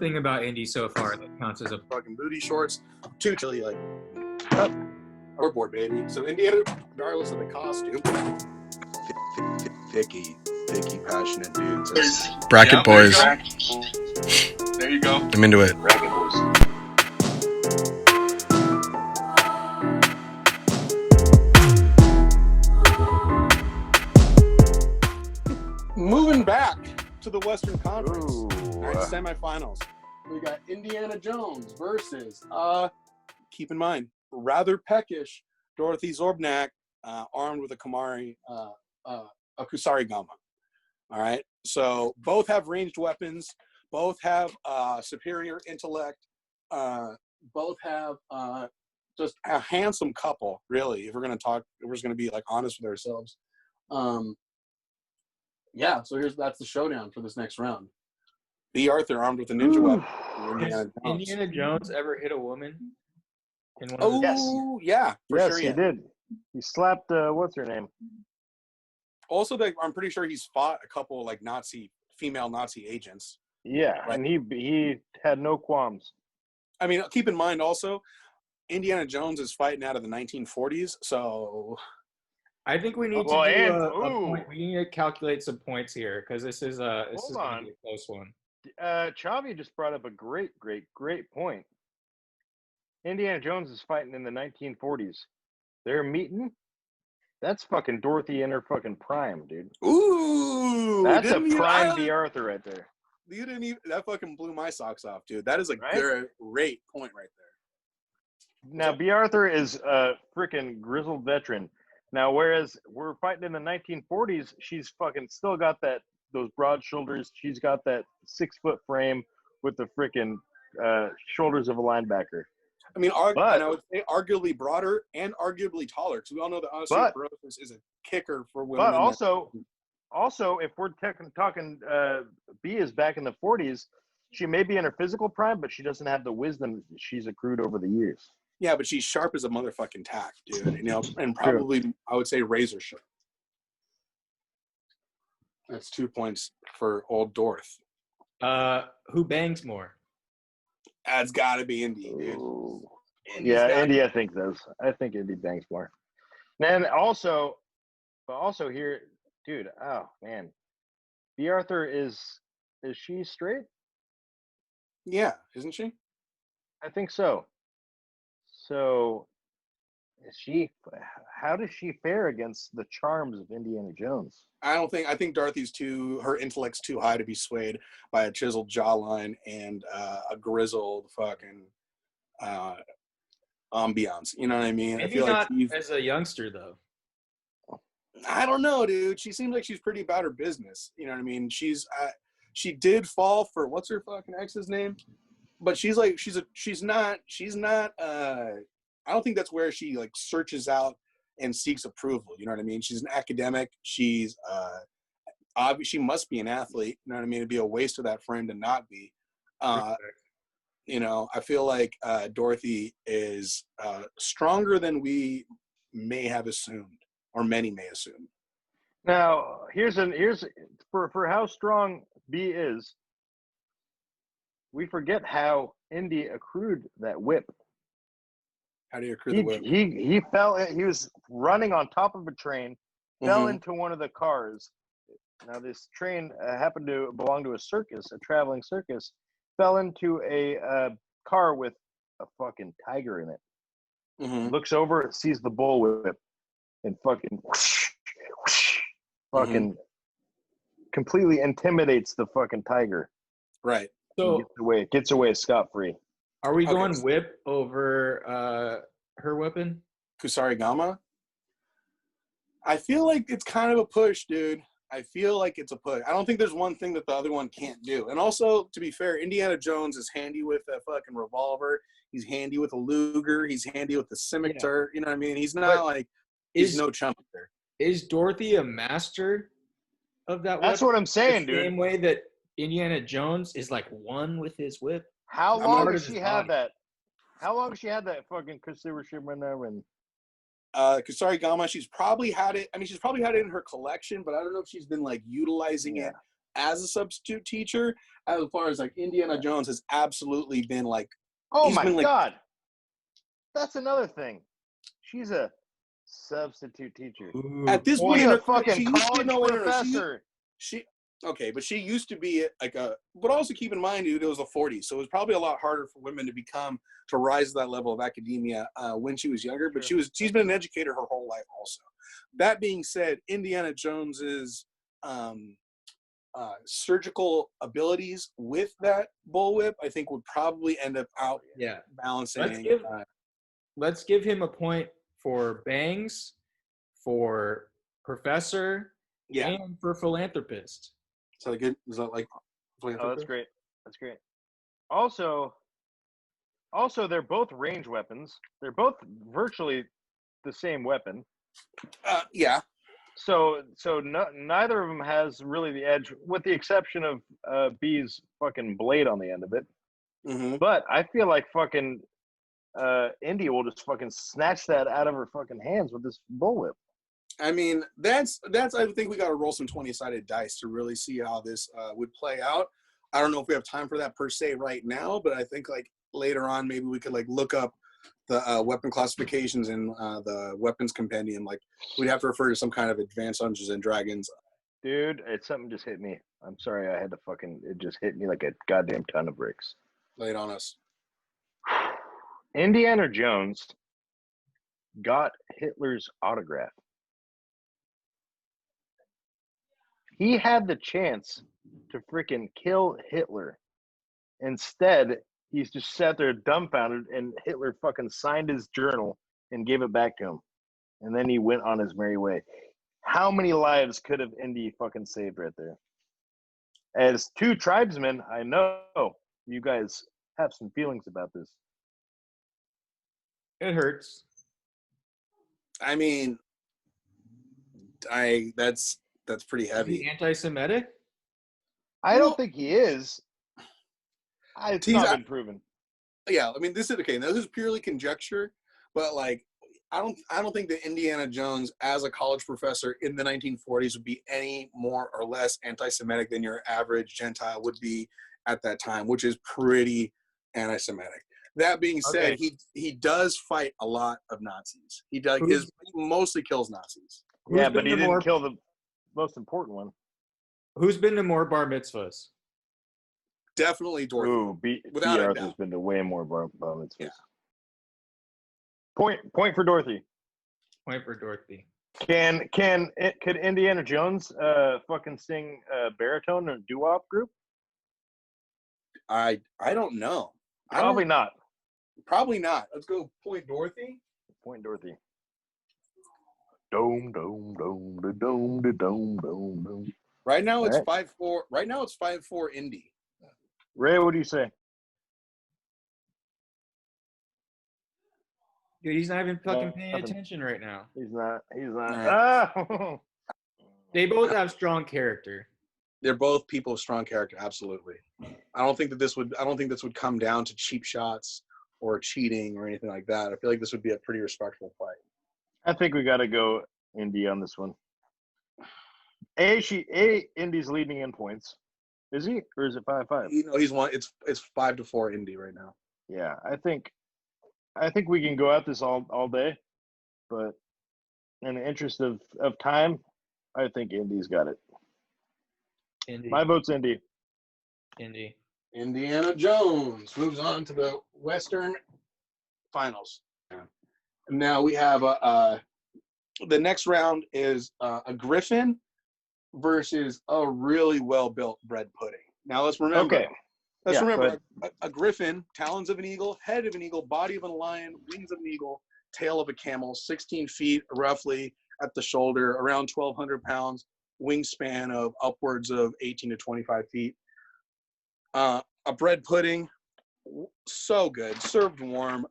thing about Indy so far that counts as a fucking booty shorts, too chilly, like, overboard, baby. So Indiana, regardless of the costume, thicky, passionate dudes. Bracket boys. There you go. I'm into it. Bracket boys. Moving back to the Western Conference, Ooh. Semifinals. We got Indiana Jones versus, keep in mind, rather peckish Dorothy Zorbnack, armed with a Kusarigama. All right, so both have ranged weapons, both have superior intellect, both have just a handsome couple, really. If we're gonna talk, if we're just gonna be like honest with ourselves. Yeah, so that's the showdown for this next round. B. Arthur armed with a ninja weapon. Has Indiana Jones ever hit a woman? In one Oh, of yeah, for yes, sure. He did. He slapped, what's her name? Also, I'm pretty sure he's fought a couple like female Nazi agents. Yeah, right? And he had no qualms. I mean, keep in mind also, Indiana Jones is fighting out of the 1940s, so I think we need to do a point. We need to calculate some points here because this is going to be a close one. Chavi just brought up a great point. Indiana Jones is fighting in the 1940s. They're meeting. That's fucking Dorothy in her fucking prime, dude. Ooh, that's a prime B. Arthur right there. You didn't even. That fucking blew my socks off, dude. That is a great point right there. Now, B. Arthur is a freaking grizzled veteran. Now, whereas we're fighting in the 1940s, she's fucking still got those broad shoulders. She's got that 6-foot frame with the freaking shoulders of a linebacker. I mean, and I would say arguably broader and arguably taller, because we all know that osteoporosis is a kicker for women. But also, if we're talking B is back in the 40s, she may be in her physical prime, but she doesn't have the wisdom she's accrued over the years. Yeah, but she's sharp as a motherfucking tack, dude. You know, and probably I would say razor sharp. That's 2 points for old Dorth. Who bangs more? That's got to be Indy, dude. Yeah, Indy, I think does. I think Indy bangs more. And also here, dude. Oh man, B. Arthur is she straight? Yeah, isn't she? I think so. So, is she? How does she fare against the charms of Indiana Jones? I think Dorothy's her intellect's too high to be swayed by a chiseled jawline and a grizzled fucking ambiance. You know what I mean? Maybe I feel not like as a youngster though. I don't know, dude. She seems like she's pretty about her business. You know what I mean? She did fall for what's her fucking ex's name, but she's not. I don't think that's where she like searches out and seeks approval. You know what I mean? She's an academic. She's she must be an athlete. You know what I mean? It'd be a waste of that frame to not be. You know, I feel like Dorothy is stronger than we may have assumed, or many may assume. Now, here's for how strong B is. We forget how Indy accrued that whip. How do you accrue the whip? He fell. He was running on top of a train, fell into one of the cars. Now, this train happened to belong to a circus, a traveling circus. Fell into a car with a fucking tiger in it. Looks over, sees the bullwhip, and fucking fucking completely intimidates the fucking tiger. Right. So gets away scot-free. Are we going whip over her weapon? Kusarigama? I feel like it's kind of a push, dude. I feel like it's a push. I don't think there's one thing that the other one can't do. And also, to be fair, Indiana Jones is handy with a fucking revolver. He's handy with a Luger. He's handy with the scimitar. Yeah. You know what I mean? He's not he's no chump there. Is Dorothy a master of that weapon? That's what I'm saying, dude. The same way that Indiana Jones is like one with his whip. How long does she have that? How long has she had that fucking Kusarigama? Kusarigama, she's probably had it. I mean, she's probably had it in her collection, but I don't know if she's been like utilizing it as a substitute teacher, as far as like Indiana Jones has absolutely been like, oh my God, that's another thing. She's a substitute teacher. At this point, She's in a her fucking she used to be, college no, professor. she okay, but she used to be like a. But also keep in mind, dude, it was the 40s, so it was probably a lot harder for women to rise to that level of academia when she was younger. But she's been an educator her whole life, also. That being said, Indiana Jones's surgical abilities with that bullwhip, I think, would probably end up balancing. Let's give him a point for bangs, for professor, and for philanthropist. Is that good? Is that like? Oh, that's great. That's great. Also, they're both range weapons. They're both virtually the same weapon. Yeah. So neither of them has really the edge, with the exception of B's fucking blade on the end of it. Mm-hmm. But I feel like fucking Indy will just fucking snatch that out of her fucking hands with this bullwhip. I mean, that's. I think we got to roll some 20-sided dice to really see how this would play out. I don't know if we have time for that per se right now, but I think like later on, maybe we could like look up the weapon classifications in the weapons compendium. Like we'd have to refer to some kind of advanced Dungeons and Dragons. Dude, something just hit me. I'm sorry, I had to fucking. It just hit me like a goddamn ton of bricks. Lay it on us. Indiana Jones got Hitler's autograph. He had the chance to freaking kill Hitler. Instead, he's just sat there dumbfounded, and Hitler fucking signed his journal and gave it back to him. And then he went on his merry way. How many lives could have Indy fucking saved right there? As two tribesmen, I know you guys have some feelings about this. It hurts. I mean, that's pretty heavy. Is he anti-Semitic? I don't think he is. It's not been proven. Yeah, I mean, this is okay. Now, this is purely conjecture, but like, I don't think that Indiana Jones, as a college professor in the 1940s, would be any more or less anti-Semitic than your average Gentile would be at that time, which is pretty anti-Semitic. That being said, he does fight a lot of Nazis. He mostly kills Nazis. Yeah, but he didn't kill the most important one. Who's been to more bar mitzvahs? Definitely Dorothy. Ooh, without a doubt. Arthur's been to way more bar mitzvahs. Yeah. Point for Dorothy. Point for Dorothy. Could Indiana Jones fucking sing baritone in a doo-wop group? I don't know. Probably not. Probably not. Let's go point Dorothy. Point Dorothy. Dome, dome, dome, da dome, da dome, dome, dome. Right now it's 5-4. Right now it's 5-4 Indy. Ray, what do you say? Dude, he's not even fucking paying attention right now. He's not. Right. They both have strong character. They're both people of strong character, absolutely. I don't think this would come down to cheap shots or cheating or anything like that. I feel like this would be a pretty respectful fight. I think we got to go Indy on this one. Indy's leading in points. Is he, or is it 5-5? He's one. It's 5-4 Indy right now. Yeah, I think we can go at this all day, but in the interest of time, I think Indy's got it. Indy. My vote's Indy. Indy. Indiana Jones moves on to the Western Finals. Now we have the next round is a griffin versus a really well-built bread pudding. Now let's remember. Okay. Remember a griffin, talons of an eagle, head of an eagle, body of a lion, wings of an eagle, tail of a camel, 16 feet roughly at the shoulder, around 1,200 pounds, wingspan of upwards of 18 to 25 feet. A bread pudding, so good, served warm.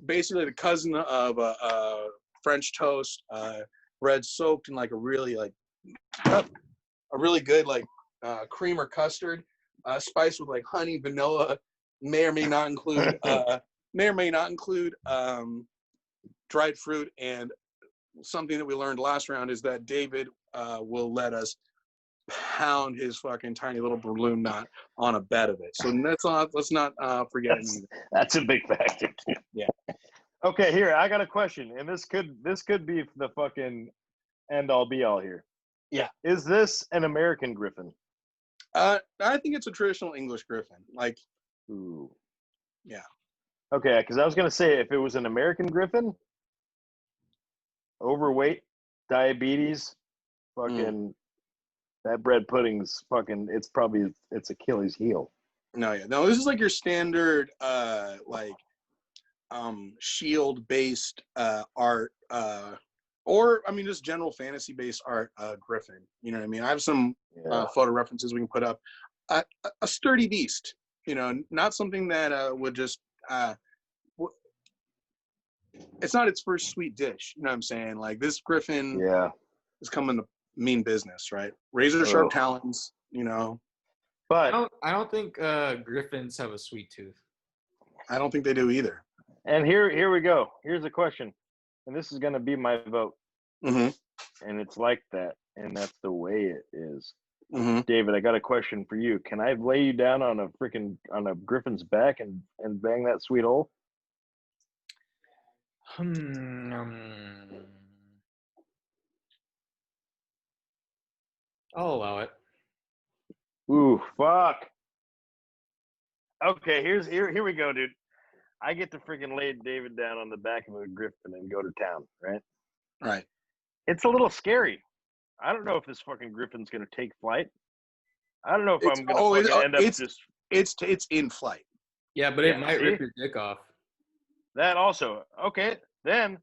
Basically the cousin of a French toast, bread soaked in like a really good cream or custard, spiced with like honey, vanilla, may or may not include dried fruit. And something that we learned last round is that David will let us pound his fucking tiny little balloon knot on a bed of it. So let's not forget it either. That's a big factor. Yeah. Okay, here I got a question, and this could be the fucking end all be all here. Yeah. Is this an American griffin? I think it's a traditional English griffin. Like, Ooh. yeah. Okay, because I was gonna say if it was an American griffin, overweight, diabetes, fucking that bread pudding's fucking. It's Achilles' heel. No, this is like your standard shield based art or I mean just general fantasy based art griffin. You know what I mean? I have some photo references we can put up. A sturdy beast, you know, not something that would just it's not its first sweet dish, you know what I'm saying? Like this griffin is coming to mean business, right? Razor sharp talons, you know. But I don't think griffins have a sweet tooth. I don't think they do either. And here we go. Here's a question, and this is gonna be my vote. And it's like that, and that's the way it is. David, I got a question for you. Can I lay you down on a griffin's back and bang that sweet hole? I'll allow it. Ooh, fuck. Okay, here we go, dude. I get to freaking lay David down on the back of a griffin and go to town, right? Right. It's a little scary. I don't know if this fucking griffin's gonna take flight. I don't know if I'm gonna end up just. It's in flight. Yeah, but it might rip your dick off. That also. Okay, then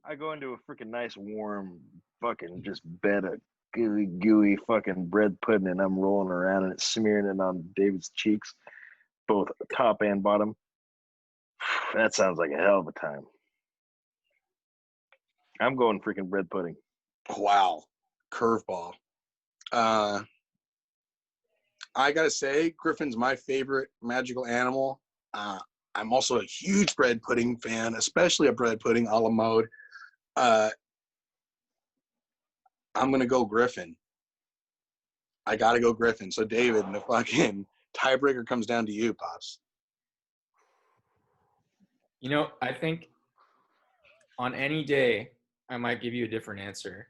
I go into a freaking nice warm fucking just bed of gooey fucking bread pudding, and I'm rolling around and it's smearing it on David's cheeks, both top and bottom. That sounds like a hell of a time. I'm going freaking bread pudding. Wow. Curveball. I gotta say, griffin's my favorite magical animal. I'm also a huge bread pudding fan, especially a bread pudding a la mode. I'm gonna go griffin. I gotta go griffin. So David, the fucking tiebreaker comes down to you, Pops. You know, I think on any day, I might give you a different answer.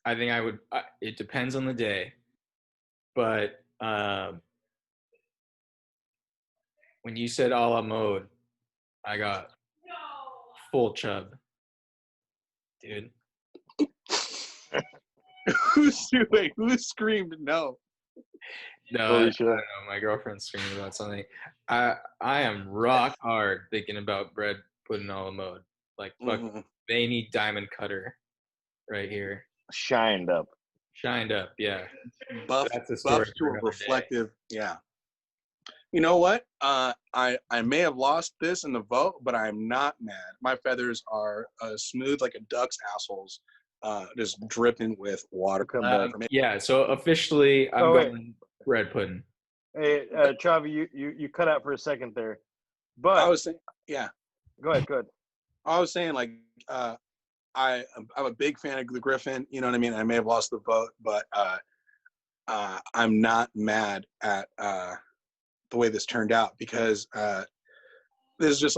I think I would, it depends on the day. But when you said a la mode, I got full chub. Dude. Who screamed no? No, I don't know. My girlfriend screamed about something. I am rock hard thinking about bread pudding a la mode. Like fuck, they need diamond cutter right here. Shined up, yeah. Buff to a reflective, yeah. You know what? I may have lost this in the vote, but I'm not mad. My feathers are smooth like a duck's assholes, just dripping with water. Yeah. So officially, I'm going bread pudding. Hey, Chavi, you cut out for a second there, but I was saying, yeah. Go ahead. I was saying, like, I'm a big fan of the griffin. You know what I mean? I may have lost the vote, but I'm not mad at the way this turned out because this is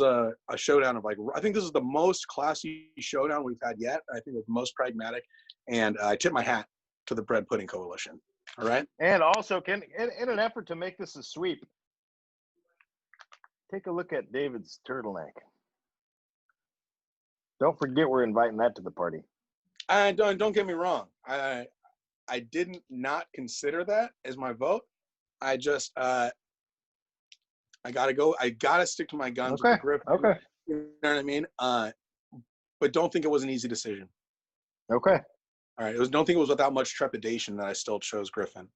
a showdown of like, I think this is the most classy showdown we've had yet. I think it's the most pragmatic, and I tip my hat to the Bread Pudding Coalition. All right. And also, in an effort to make this a sweep, take a look at David's turtleneck. Don't forget we're inviting that to the party. Don't get me wrong. I didn't not consider that as my vote. I just I gotta stick to my guns with the griffin. Okay. You know what I mean? But don't think it was an easy decision. Okay. All right. Don't think it was without much trepidation that I still chose Griffin.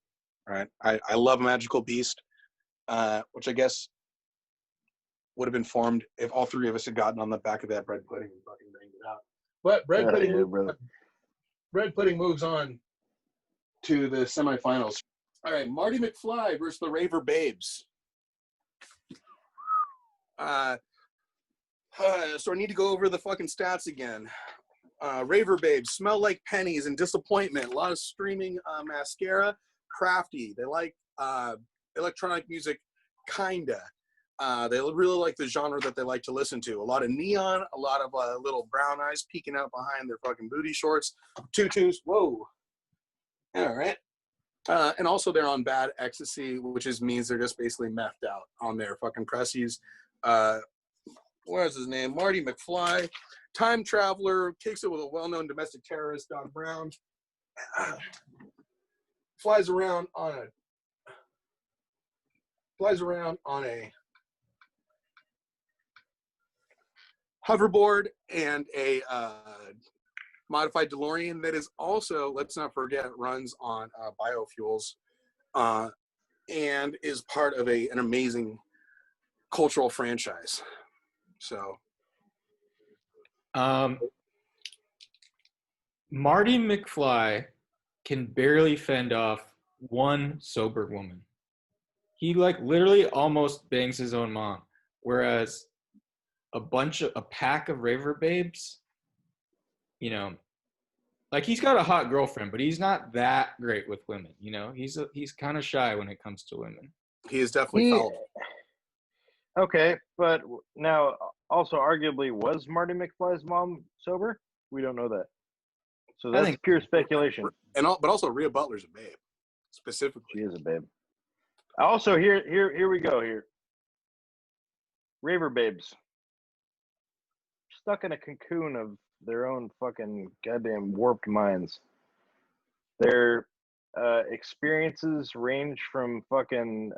All right. I love Magical Beast, which I guess would have been formed if all three of us had gotten on the back of that bread pudding and fucking banged it out. But bread pudding moves on to the semifinals. All right, Marty McFly versus the Raver Babes. So I need to go over the fucking stats again. Raver Babes, Smell Like Pennies and Disappointment. A lot of streaming mascara. Crafty. They like electronic music, kinda. They really like the genre that they like to listen to. A lot of neon, a lot of little brown eyes peeking out behind their fucking booty shorts. Tutus. Whoa. All right. And also they're on bad ecstasy, which means they're just basically methed out on their fucking pressies. Where's his name? Marty McFly. Time traveler, kicks it with a well-known domestic terrorist, Don Brown. Flies around on a hoverboard and a modified DeLorean that is also, let's not forget, runs on biofuels and is part of an amazing cultural franchise. So, Marty McFly can barely fend off one sober woman. He like literally almost bangs his own mom, whereas a pack of raver babes, you know, like he's got a hot girlfriend, but he's not that great with women. You know, he's kind of shy when it comes to women. He is definitely fallible. Okay, but now also arguably was Marty McFly's mom sober? We don't know that. So that's pure speculation. But also Rhea Butler's a babe, specifically. She is a babe. Also, here we go here. Raver babes. Stuck in a cocoon of their own fucking goddamn warped minds. Their experiences range from fucking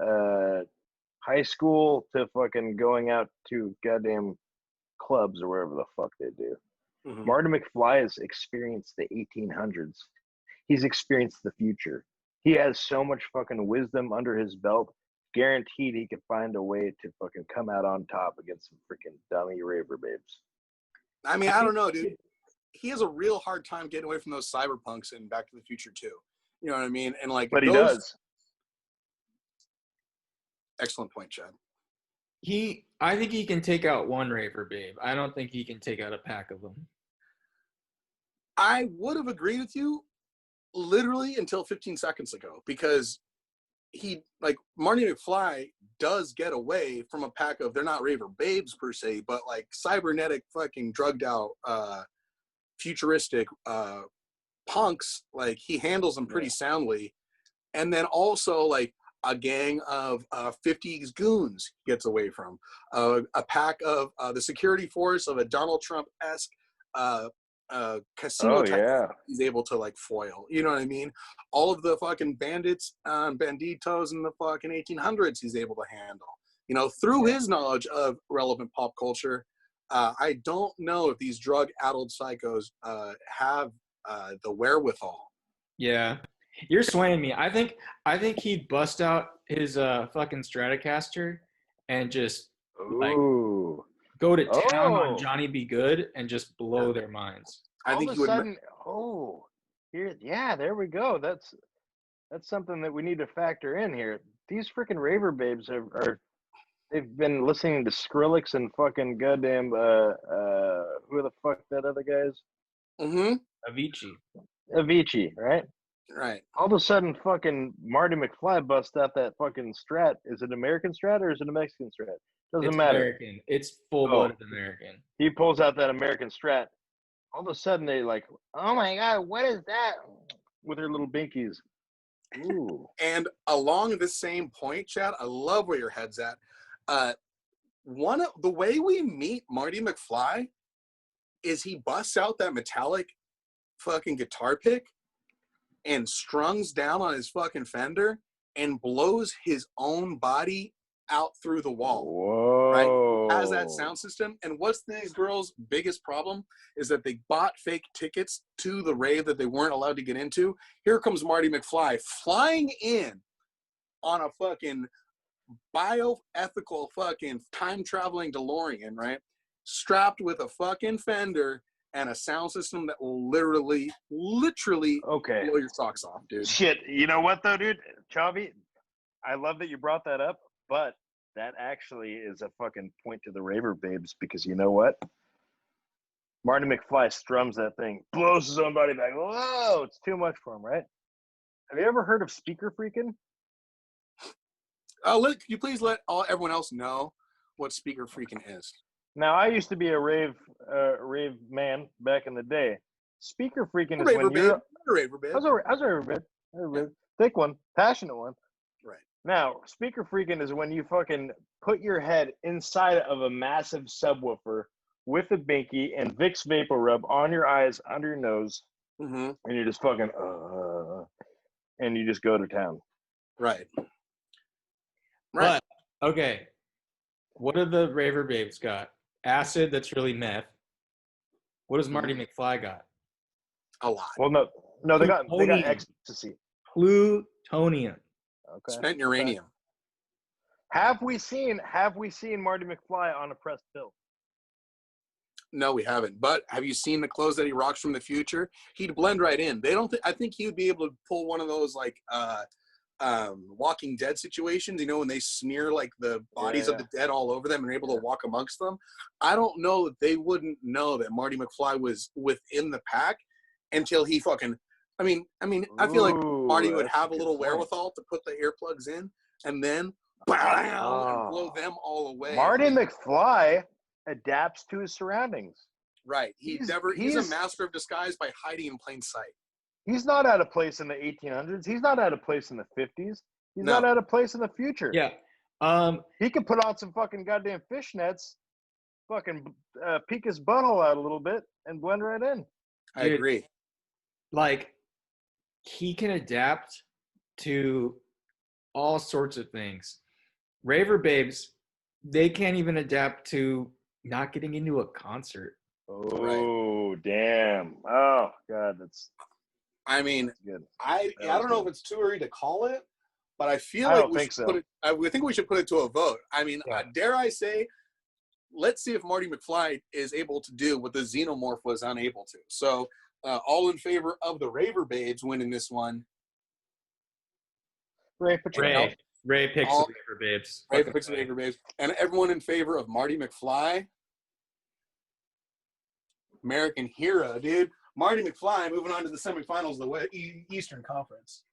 high school to fucking going out to goddamn clubs or wherever the fuck they do. Mm-hmm. Marty McFly has experienced the 1800s. He's experienced the future. He has so much fucking wisdom under his belt. Guaranteed he could find a way to fucking come out on top against some freaking dummy raver babes. I mean, I don't know, dude. He has a real hard time getting away from those cyberpunks in Back to the Future too. You know what I mean? And like, but he does. Excellent point, Chad. I think he can take out one raver babe. I don't think he can take out a pack of them. I would have agreed with you literally until 15 seconds ago, because Marty McFly does get away from a pack of, they're not raver babes per se, but like cybernetic fucking drugged out futuristic punks. Like he handles them pretty soundly. And then also like a gang of 50s goons he gets away from, a pack of the security force of a Donald Trump-esque casino type he's able to like foil. You know what I mean? All of the fucking bandits, banditos in the fucking 1800s he's able to handle. You know, through his knowledge of relevant pop culture. I don't know if these drug-addled psychos have the wherewithal. Yeah. You're swaying me. I think he'd bust out his fucking Stratocaster and just like go to town on Johnny Be Good and just blow their minds. I think all of a sudden, there we go. That's something that we need to factor in here. These freaking raver babes they've been listening to Skrillex and fucking goddamn who the fuck that other guy is? Avicii, right? Right. All of a sudden, fucking Marty McFly busts out that fucking Strat. Is it American Strat or is it a Mexican Strat? Doesn't matter. American. It's full-blooded American. He pulls out that American Strat. All of a sudden, they like, oh my god, what is that? With her little binkies. Ooh. And along the same point, Chad, I love where your head's at. The way we meet Marty McFly is he busts out that metallic fucking guitar pick and strungs down on his fucking Fender and blows his own body out through the wall. Whoa. Right? Has that sound system. And what's these girls' biggest problem is that they bought fake tickets to the rave that they weren't allowed to get into. Here comes Marty McFly flying in on a fucking bioethical fucking time-traveling DeLorean, right? Strapped with a fucking Fender and a sound system that will literally blow your socks off, dude. Shit, you know what though, dude? Chavi, I love that you brought that up, but that actually is a fucking point to the raver babes, because you know what? Marty McFly strums that thing, blows his own body back. Whoa, it's too much for him, right? Have you ever heard of speaker freaking? Can you please let everyone else know what speaker freaking is? Now, I used to be a rave man back in the day. Speaker freaking is when you're a raver babe. I was a raver babe. Thick one, passionate one. Right. Now, speaker freaking is when you fucking put your head inside of a massive subwoofer with a binky and Vicks Vapor Rub on your eyes, under your nose, and you're just fucking, and you just go to town. Right. But, okay, what do the raver babes got? Acid that's really meth. What does Marty McFly got? A lot. Well, no, they got ecstasy. Plutonium. Okay. Spent uranium. Have we seen Marty McFly on a pressed pill? No, we haven't. But have you seen the clothes that he rocks from the future? He'd blend right in. I think he would be able to pull one of those like Walking Dead situations, you know, when they smear like the bodies of the dead all over them and are able to walk amongst them. I don't know that they wouldn't know that Marty McFly was within the pack until he fucking I feel like Marty would have a little wherewithal to put the earplugs in and then and blow them all away. Marty McFly adapts to his surroundings. Right. He's a master of disguise by hiding in plain sight. He's not out of place in the 1800s. He's not out of place in the 50s. He's not out of place in the future. Yeah. He could put on some fucking goddamn fishnets, fucking peek his butthole out a little bit, and blend right in. I agree. Like, he can adapt to all sorts of things. Raver babes, they can't even adapt to not getting into a concert. Oh, damn. Oh, God, that's... I mean, good. I don't know if it's too early to call it, but I feel like we should put it to a vote. I mean, dare I say, let's see if Marty McFly is able to do what the Xenomorph was unable to. So, all in favor of the Raver Babes winning this one. Ray picks the Raver Babes. Ray picks the Raver Babes. And everyone in favor of Marty McFly. American hero, dude. Marty McFly moving on to the semifinals of the Eastern Conference.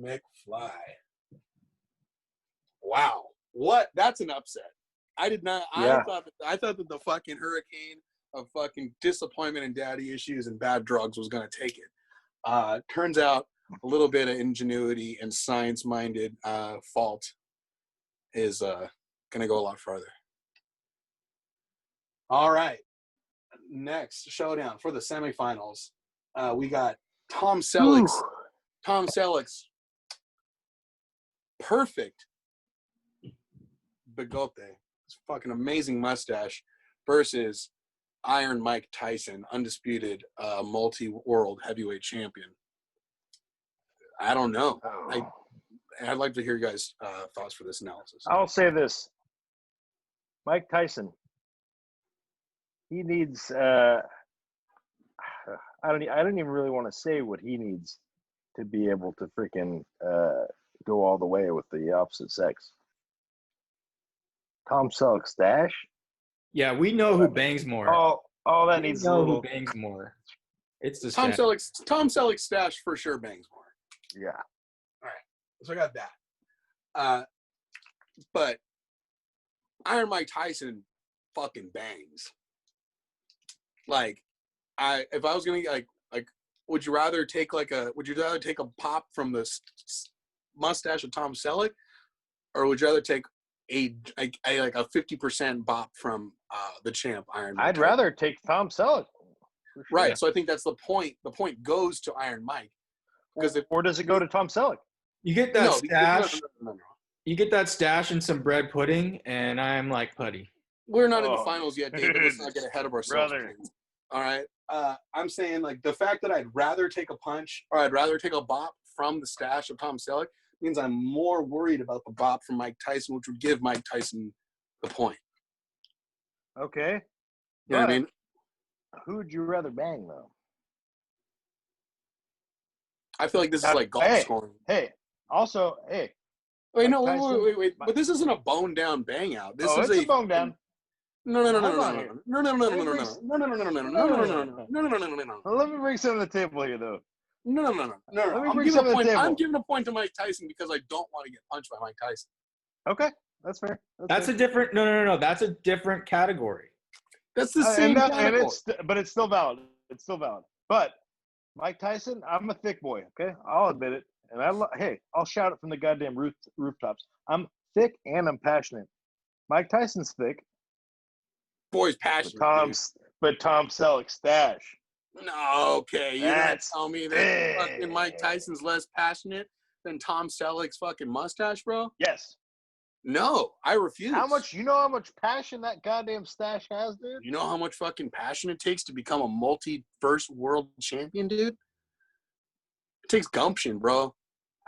McFly. Wow. What? That's an upset. I did not. Yeah. I thought that the fucking hurricane of fucking disappointment and daddy issues and bad drugs was going to take it. Turns out a little bit of ingenuity and science-minded fault is going to go a lot farther. All right. Next showdown for the semifinals. We got Tom Selleck's perfect bigote, this fucking amazing mustache, versus Iron Mike Tyson, undisputed multi-world heavyweight champion. I don't know. I'd like to hear you guys' thoughts for this analysis. I'll say this. Mike Tyson, he needs I don't even really want to say what he needs to be able to freaking go all the way with the opposite sex. Tom Selleck's stash? Yeah, we know who bangs more. Oh, that needs a little... who bangs more. It's the Tom Selleck's stash for sure bangs more. Yeah. All right. So I got that. But Iron Mike Tyson fucking bangs. Like, if I was gonna like, would you rather take a pop from the mustache of Tom Selleck, or would you rather take a 50% bop from the champ Iron Mike? I'd rather take Tom Selleck. Sure. Right. So I think that's the point. The point goes to Iron Mike, because or does it go to Tom Selleck? You get that stash. You get that stash and some bread pudding, and I'm like putty. We're not in the finals yet, David. Let's not get ahead of ourselves. All right. I'm saying, like, the fact that I'd rather take a punch or I'd rather take a bop from the stash of Tom Selleck means I'm more worried about the bop from Mike Tyson, which would give Mike Tyson the point. Okay. You know what I mean? Who would you rather bang, though? I feel like this is like golf scoring. Hey. Wait, no, wait. But this isn't a bone down bang out. This is a bone down. No, no, no, no, Hold no, on no, here. no, no, no, no, no, no, no, no, no, no, no, no, no, no, no, no. Let me bring something to the table here, though. No. Let me I'm bring giving a something to the point. table. I'm giving a point to Mike Tyson because I don't want to get punched by Mike Tyson. Okay, that's fair. That's a different. No. That's a different category. That's the same category. But it's still valid. It's still valid. But Mike Tyson, I'm a thick boy. Okay, I'll admit it. And hey, I'll shout it from the goddamn rooftops. I'm thick and I'm passionate. Mike Tyson's thick. Boy's passionate. But Tom Selleck's stash. No, okay. You're gonna That's tell me that fucking Mike Tyson's less passionate than Tom Selleck's fucking mustache, bro? Yes. No, I refuse. You know how much passion that goddamn stash has, dude? You know how much fucking passion it takes to become a multi-first world champion, dude? It takes gumption, bro.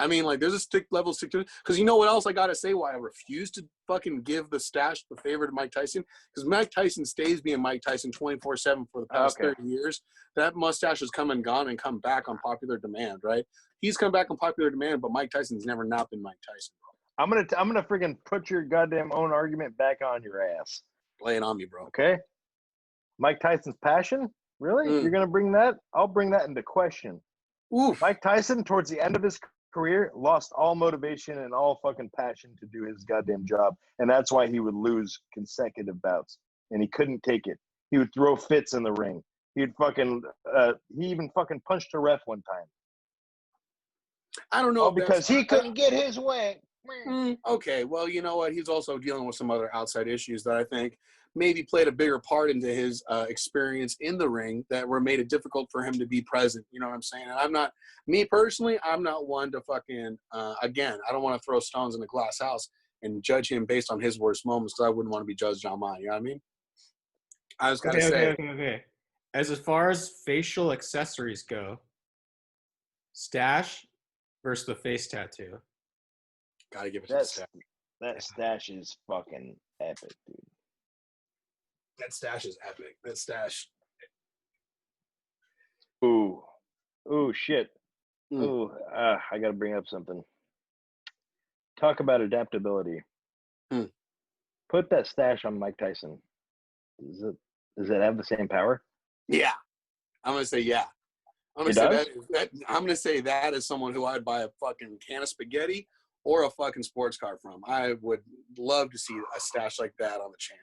I mean, like, there's a stick to it. Because you know what else I gotta say why I refuse to fucking give the stash the favor to Mike Tyson? Because Mike Tyson stays being Mike Tyson 24/7 for the past 30 years. That mustache has come and gone and come back on popular demand, right? He's come back on popular demand, but Mike Tyson's never not been Mike Tyson, bro. I'm gonna freaking put your goddamn own argument back on your ass. Lay it on me, bro. Okay. Mike Tyson's passion? Really? You're gonna bring that? I'll bring that into question. Oof. Mike Tyson, towards the end of his career, lost all motivation and all fucking passion to do his goddamn job, and that's why he would lose consecutive bouts, and he couldn't take it. He would throw fits in the ring. He'd fucking he even fucking punched a ref one time. I don't know because he couldn't get his way. Okay, well, you know what? He's also dealing with some other outside issues that I think maybe played a bigger part into his experience in the ring that were made it difficult for him to be present. You know what I'm saying? And I'm not, me personally, I'm not one to fucking, again, I don't want to throw stones in a glass house and judge him based on his worst moments because I wouldn't want to be judged on mine. You know what I mean? I was going to say. Okay. As far as facial accessories go, stash versus the face tattoo. Gotta give it to the stash. That stash is fucking epic, dude. That stash is epic. That stash. Ooh, shit. Ooh, I gotta bring up something. Talk about adaptability. Put that stash on Mike Tyson. Does it have the same power? Yeah, I'm gonna say yeah. I'm gonna say that as someone who I'd buy a fucking can of spaghetti or a fucking sports car from. I would love to see a stash like that on the champ.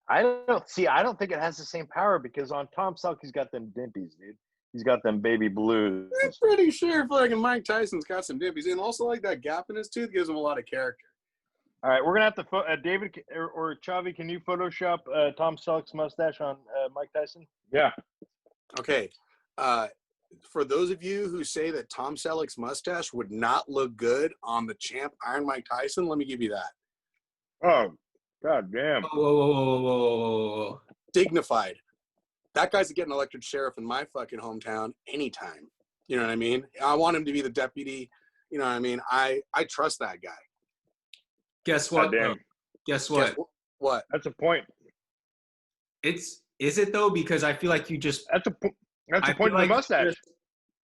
I don't think it has the same power because on Tom Selleck, he's got them dimpies, dude. He's got them baby blues. I'm pretty sure fucking Mike Tyson's got some dimpies. And also, like, that gap in his tooth gives him a lot of character. All right, we're going to have to, David or Chavi, can you Photoshop Tom Selleck's mustache on Mike Tyson? Yeah. Okay. For those of you who say that Tom Selleck's mustache would not look good on the champ Iron Mike Tyson, let me give you that. Oh, god damn. Whoa. Dignified. That guy's getting elected sheriff in my fucking hometown anytime. You know what I mean? I want him to be the deputy. You know what I mean? I trust that guy. Guess what? Guess what? What? That's a point. Is it though? Because I feel like you just that's a point of the mustache.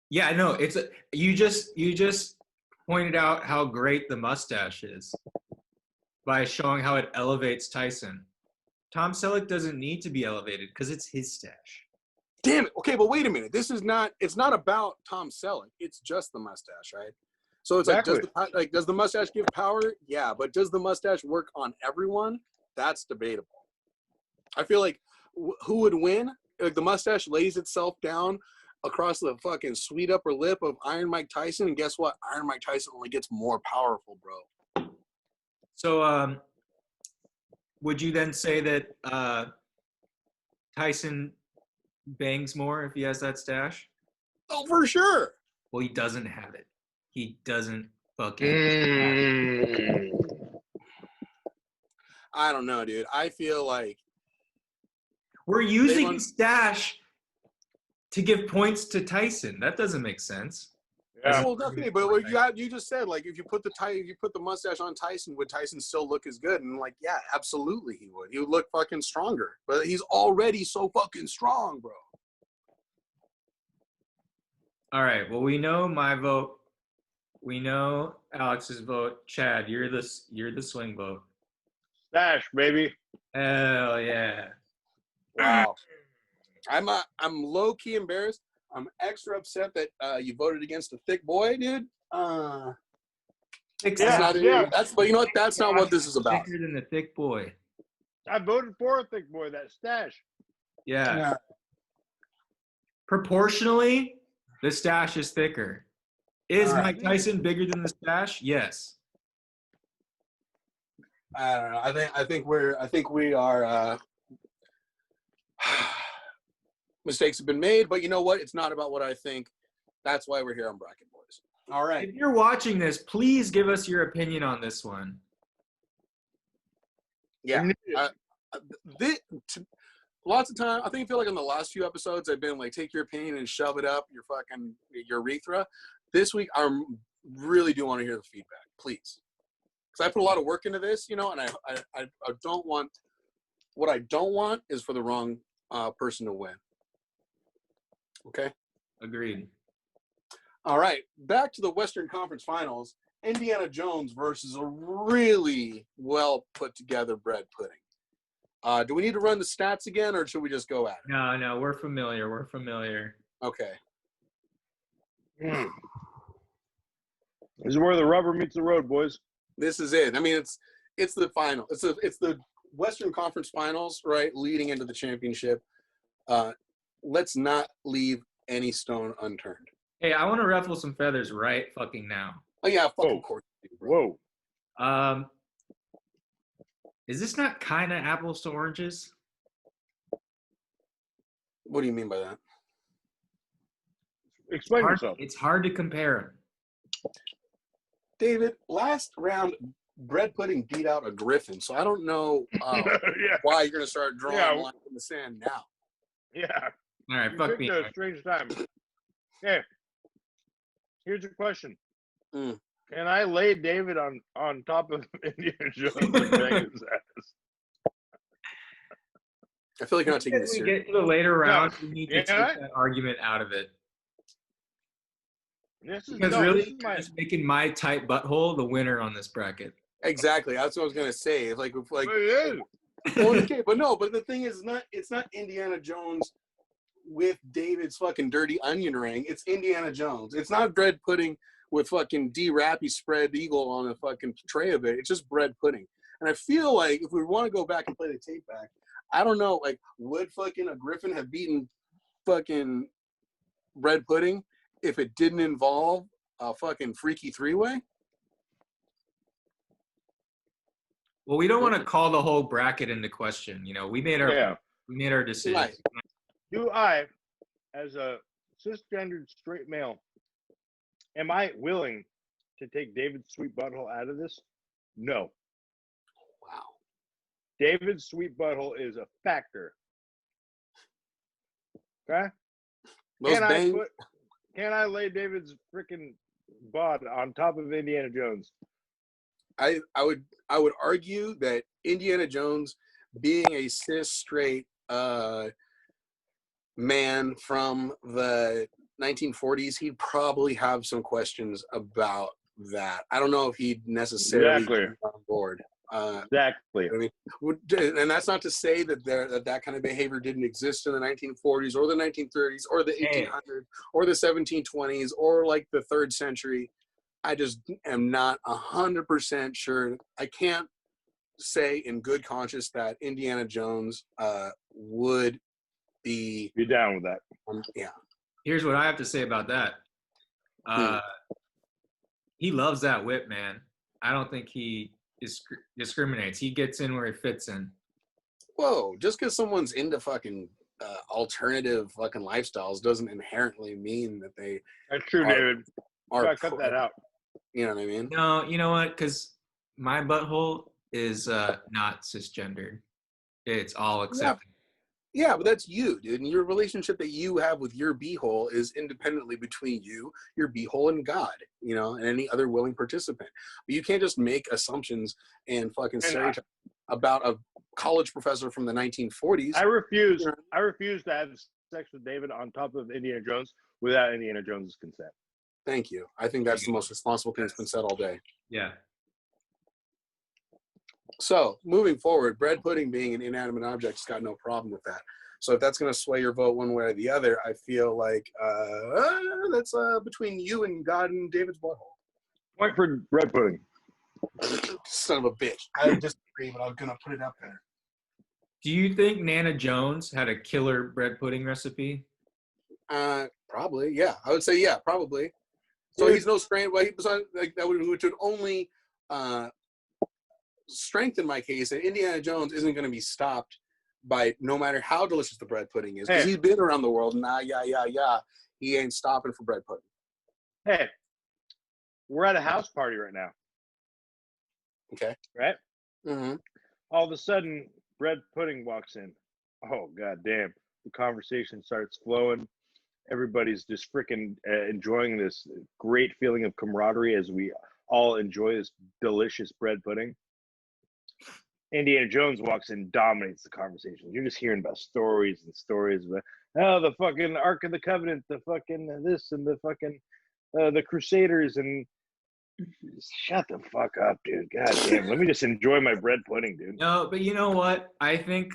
Yeah, I know. You just pointed out how great the mustache is by showing how it elevates Tyson. Tom Selleck doesn't need to be elevated because it's his stash. Damn it. Okay, but wait a minute. It's not about Tom Selleck. It's just the mustache, right? So it's exactly. does the mustache give power? Yeah, but does the mustache work on everyone? That's debatable. I feel like who would win? Like the mustache lays itself down across the fucking sweet upper lip of Iron Mike Tyson, and guess what? Iron Mike Tyson only gets more powerful, bro. So, would you then say that Tyson bangs more if he has that stash? Oh, for sure. Well, he doesn't have it. He doesn't fucking have it. I don't know, dude. I feel like we're using stash to give points to Tyson. That doesn't make sense. Yeah. Well, definitely. But you just said, like, if you put the mustache on Tyson, would Tyson still look as good? And like, yeah, absolutely he would. He would look fucking stronger. But he's already so fucking strong, bro. All right. Well, we know my vote. We know Alex's vote. Chad, you're the swing vote. Stash, baby. Hell yeah. Wow. I'm low key embarrassed. I'm extra upset that you voted against a thick boy, dude. That's but you know what? That's not what this is about. Thicker than the thick boy. I voted for a thick boy. That Stash. Yeah. Proportionally, the stash is thicker. Is Mike Tyson bigger than the stash? Yes. I don't know. I think we are mistakes have been made, but you know what? It's not about what I think. That's why we're here on Bracket Boys. All right. If you're watching this, please give us your opinion on this one. Yeah. Lots of time. I feel like in the last few episodes, I've been like, take your opinion and shove it up your fucking urethra. This week, I really do want to hear the feedback, please, because I put a lot of work into this, you know, and I don't want. What I don't want is for the wrong person to win. Okay. Agreed. All right, back to the Western Conference Finals. Indiana Jones versus a really well put together bread pudding. Do we need to run the stats again, or should we just go at it? No, we're familiar. Okay. This is where the rubber meets the road, boys. This is it. I mean, it's the final. It's the Western Conference Finals, right, leading into the championship. Let's not leave any stone unturned. Hey, I want to ruffle some feathers right fucking now. Oh yeah, fucking course. Whoa. Is this not kind of apples to oranges? What do you mean by that? Explain yourself. It's hard to compare them. David, last round, bread pudding beat out a griffin, so I don't know why you're going to start drawing lines in the sand now. Yeah. All right, fuck me. A strange time. Okay. Here's your question. Can I lay David on top of Indiana Jones and bang his ass? I feel like you're not taking this seriously. seriously. Get to the later round, we need to take that argument out of it. It's making my tight butthole the winner on this bracket. Exactly. That's what I was gonna say. It's like okay, but the thing is, it's not Indiana Jones with David's fucking dirty onion ring. It's Indiana Jones. It's not bread pudding with fucking D-Rappy spread eagle on a fucking tray of it. It's just bread pudding. And I feel like if we want to go back and play the tape back, I don't know, like, would fucking a griffin have beaten fucking bread pudding if it didn't involve a fucking freaky three-way? Well, we don't want to call the whole bracket into question. You know, we made our decision. Right. Do I, as a cisgendered straight male, am I willing to take David's sweet butthole out of this? No. Wow. David's sweet butthole is a factor. Okay? Can I lay David's freaking bod on top of Indiana Jones? I would argue that Indiana Jones, being a cis straight man from the 1940s, he'd probably have some questions about that. I don't know if he'd necessarily be on board. Exactly. I mean, and that's not to say that that kind of behavior didn't exist in the 1940s or the 1930s or the 1800s or the 1720s or like the 3rd century. I just am not 100% sure. I can't say in good conscience that Indiana Jones would be down with that. Yeah. Here's what I have to say about that. He loves that whip, man. I don't think he discriminates. He gets in where he fits in. Whoa, just because someone's into fucking alternative fucking lifestyles doesn't inherently mean that they. That's true, David. Cut that out. You know what I mean? No, you know what? Because my butthole is not cisgendered. It's all accepted. Yeah, but that's you, dude. And your relationship that you have with your beehole is independently between you, your beehole, and God, you know, and any other willing participant. But you can't just make assumptions and fucking stereotype about a college professor from the 1940s. I refuse to have sex with David on top of Indiana Jones without Indiana Jones' consent. Thank you. I think that's the most responsible thing that's been said all day. Yeah. So moving forward, bread pudding being an inanimate object has got no problem with that. So if that's going to sway your vote one way or the other, I feel like that's between you and God and David's butthole. Point for bread pudding. Son of a bitch. I disagree, but I'm going to put it up there. Do you think Nana Jones had a killer bread pudding recipe? Probably, yeah. I would say, yeah, probably. So he's no strain. Well, like that would only strengthen my case that Indiana Jones isn't going to be stopped by no matter how delicious the bread pudding is, because he's been around the world. He ain't stopping for bread pudding. Hey, we're at a house party right now. Okay. Right? Mm-hmm. All of a sudden, bread pudding walks in. Oh, goddamn. The conversation starts flowing. Everybody's just freaking enjoying this great feeling of camaraderie as we all enjoy this delicious bread pudding. Indiana Jones walks in, dominates the conversation. You're just hearing about stories and stories about, oh, the fucking Ark of the Covenant, the fucking this and the fucking the Crusaders, and shut the fuck up, dude. God damn. Let me just enjoy my bread pudding, dude. No, but you know what? I think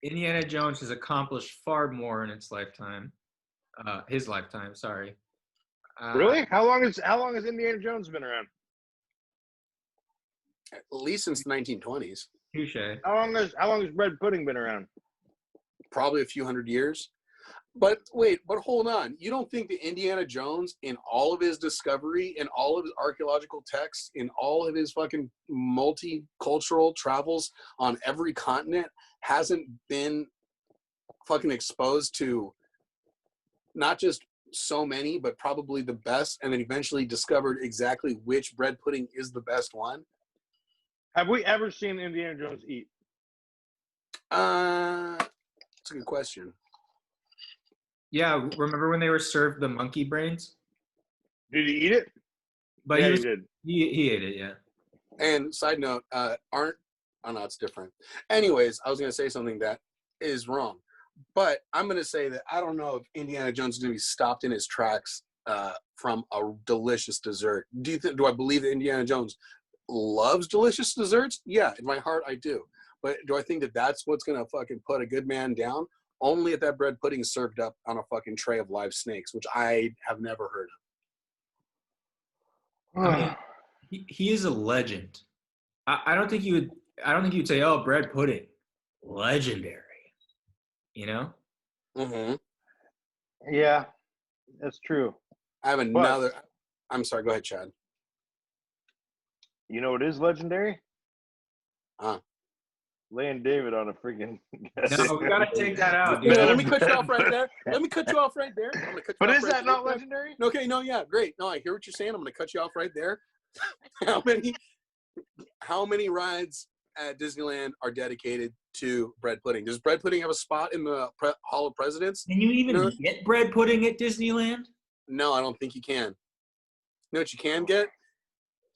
Indiana Jones has accomplished far more in its lifetime. His lifetime, sorry. Really? How long has Indiana Jones been around? At least since the 1920s. Touche. How long has bread pudding been around? Probably a few hundred years. But wait, but hold on. You don't think that Indiana Jones, in all of his discovery, in all of his archaeological texts, in all of his fucking multicultural travels on every continent, hasn't been fucking exposed to not just so many, but probably the best, and then eventually discovered exactly which bread pudding is the best one? Have we ever seen Indiana Jones eat? That's a good question. Yeah, remember when they were served the monkey brains? Did he eat it? But yeah, he did. He ate it, yeah. And side note, oh no, it's different. Anyways, I was going to say something that is wrong. But I'm going to say that I don't know if Indiana Jones is going to be stopped in his tracks from a delicious dessert. Do I believe that Indiana Jones loves delicious desserts? Yeah, in my heart, I do. But do I think that that's what's going to fucking put a good man down? Only if that bread pudding is served up on a fucking tray of live snakes, which I have never heard of. I mean, he is a legend. I don't think you would say, oh, bread pudding. Legendary. You know? Mm-hmm. Yeah, that's true. I have another. I'm sorry. Go ahead, Chad. You know what is legendary? Laying David on a freaking. No, we gotta take that out, dude. No, let me cut you off right there. I'm gonna cut you off right there. But is that not legendary? Okay, no, yeah, great. No, I hear what you're saying. I'm gonna cut you off right there. How many rides at Disneyland are dedicated to bread pudding? Does bread pudding have a spot in the Hall of Presidents? Can you even get bread pudding at Disneyland? No, I don't think you can. You know what you can get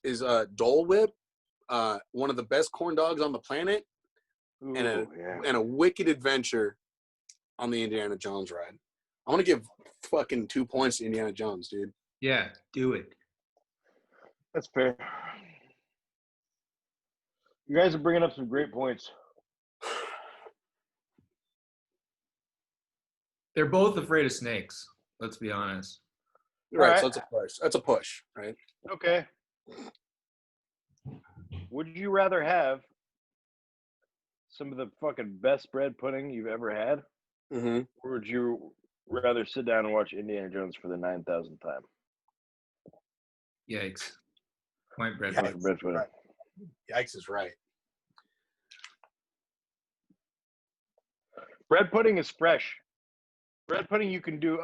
is Dole Whip, one of the best corn dogs on the planet, and a wicked adventure on the Indiana Jones ride. I want to give fucking 2 points to Indiana Jones, dude. Yeah, do it. That's fair. You guys are bringing up some great points. They're both afraid of snakes. Let's be honest. Right, so it's a push. That's a push, right? Okay. Would you rather have some of the fucking best bread pudding you've ever had? Mm-hmm. Or would you rather sit down and watch Indiana Jones for the 9,000th time? Yikes. Point bread pudding. Pudding. Right. Yikes is right. Bread pudding is fresh. Bread pudding you can do,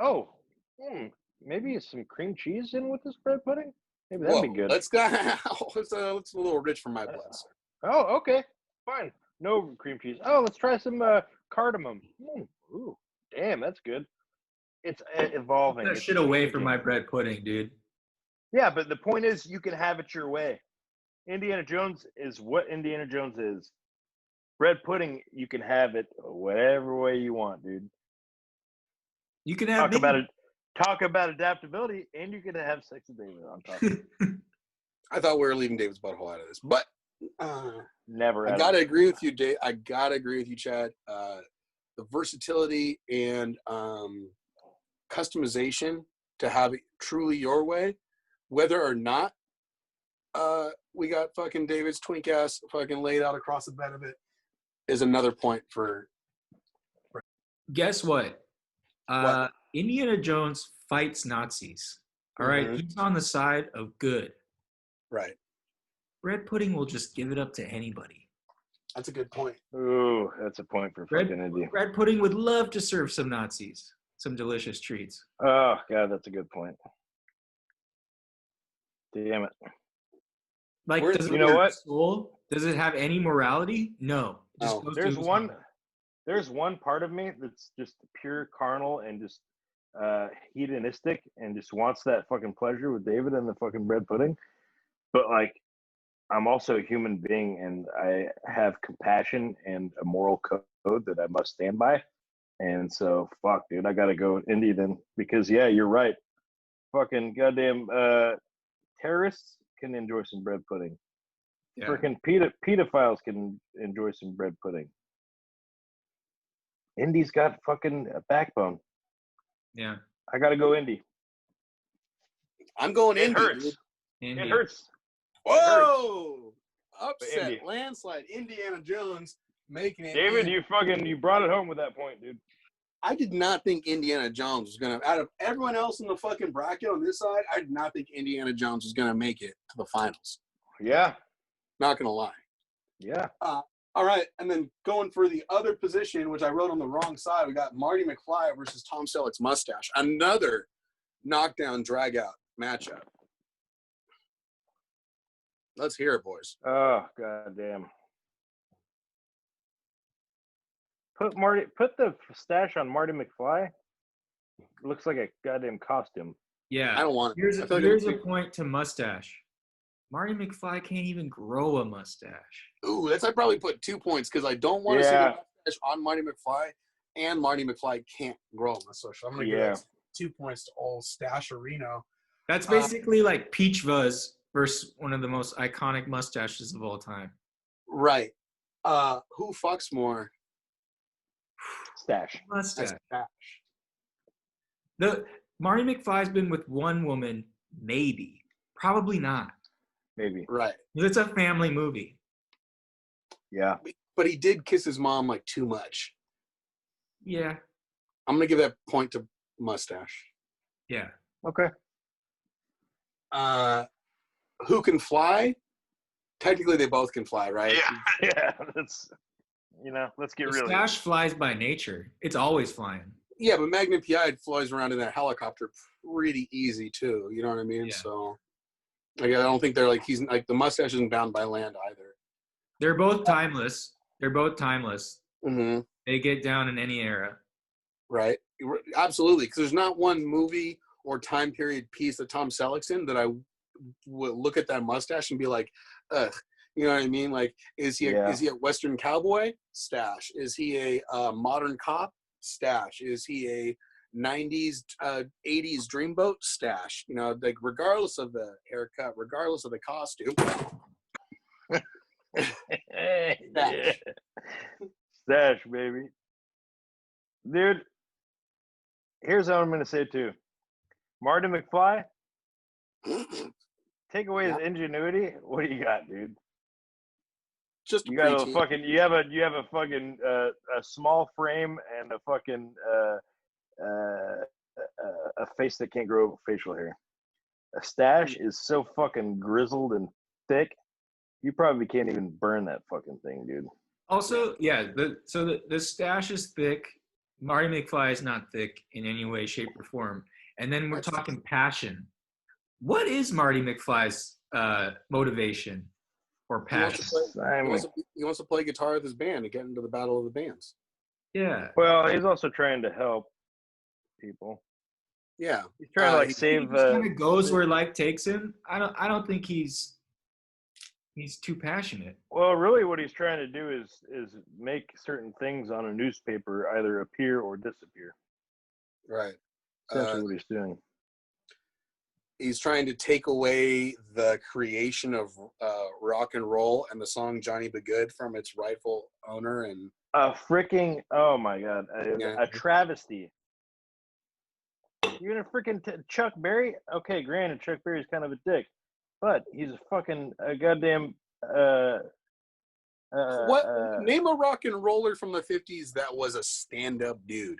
maybe some cream cheese in with this bread pudding? Maybe that'd be good. It's a little rich for my blood, sir. Oh, okay. Fine. No cream cheese. Oh, let's try some cardamom. Ooh, damn, that's good. It's evolving. Get that shit away from my bread pudding, dude. Yeah, but the point is you can have it your way. Indiana Jones is what Indiana Jones is. Bread pudding, you can have it whatever way you want, dude. You can have Talk about adaptability, and you can have sex with David on top of it. I thought we were leaving David's butthole out of this, but Never. I gotta agree with you, Dave. I gotta agree with you, Chad. The versatility and customization to have it truly your way, whether or not we got fucking David's twink ass fucking laid out across the bed of it, is another point for. Guess what? Indiana Jones fights Nazis. All right, he's on the side of good. Right. Bread pudding will just give it up to anybody. That's a good point. Ooh, that's a point for fucking Indy. Bread pudding would love to serve some Nazis some delicious treats. Oh god, that's a good point. Damn it. Like, does it have a soul? Does it have any morality? No. There's one part of me that's just pure carnal and just hedonistic and just wants that fucking pleasure with David and the fucking bread pudding. But like, I'm also a human being and I have compassion and a moral code that I must stand by. And so, fuck, dude, I gotta go Indy then because yeah, you're right. Fucking goddamn terrorists can enjoy some bread pudding. Yeah. Freaking pedophiles can enjoy some bread pudding. Indy's got fucking a backbone. Yeah. I gotta go Indy. I'm going Indy. Hurts. Indy. It hurts. Whoa! Upset, landslide. Indiana Jones making it. David, you brought it home with that point, dude. I did not think Indiana Jones was gonna. Out of everyone else in the fucking bracket on this side, I did not think Indiana Jones was gonna make it to the finals. Yeah. Not gonna lie. Yeah. All right, and then going for the other position, which I wrote on the wrong side, we got Marty McFly versus Tom Selleck's mustache. Another knockdown, drag-out matchup. Let's hear it, boys. Oh, goddamn. Put the stash on Marty McFly. It looks like a goddamn costume. Yeah. I don't want it. Here's a point to mustache. Marty McFly can't even grow a mustache. Ooh, I'd probably put 2 points because I don't want to see the mustache on Marty McFly, and Marty McFly can't grow a mustache. I'm going to give that 2 points to old Stasherino. That's basically like Peach Fuzz versus one of the most iconic mustaches of all time. Right. Who fucks more? Stash. Mustache. Marty McFly's been with one woman, maybe. Probably not. Maybe. Right. It's a family movie. Yeah. But he did kiss his mom like too much. Yeah. I'm going to give that point to mustache. Yeah. Okay. Who can fly? Technically, they both can fly, right? Yeah. Yeah. That's, let's get real. Stash flies by nature. It's always flying. Yeah, but Magnum P.I. flies around in that helicopter pretty easy, too. You know what I mean? Yeah. So, like, I don't think he's like, the mustache isn't bound by land either. They're both timeless. Mm-hmm. They get down in any era. Right. Absolutely. Because there's not one movie or time period piece that Tom Selleck's in that I would look at that mustache and be like, ugh. You know what I mean? Like, is he a Western cowboy? Stash. Is he a modern cop? Stash. Is he a 90s, 80s dreamboat? Stash. Like, regardless of the haircut, regardless of the costume. Stash. Stash, baby. Dude, here's what I'm going to say, too. Marty McFly, take away his ingenuity. What do you got, dude? Just you got a fucking. You have a fucking a small frame and a fucking a face that can't grow facial hair. A stash is so fucking grizzled and thick. You probably can't even burn that fucking thing, dude. Also, the stash is thick. Marty McFly is not thick in any way, shape, or form. And then we're talking passion. What is Marty McFly's motivation or passion? He wants to play guitar with his band to get into the battle of the bands. Yeah. Well, he's also trying to help people. Yeah. He's trying to save. He kind of goes where life takes him. I don't think he's too passionate. Well, really, what he's trying to do is make certain things on a newspaper either appear or disappear. Right. Essentially, what he's doing. he's trying to take away the creation of rock and roll and the song Johnny Be Good from its rightful owner. And a freaking, oh my God, a travesty. You're gonna freaking Chuck Berry? Okay, granted, Chuck Berry's kind of a dick, but he's a goddamn. Name a rock and roller from the 50s that was a stand-up dude.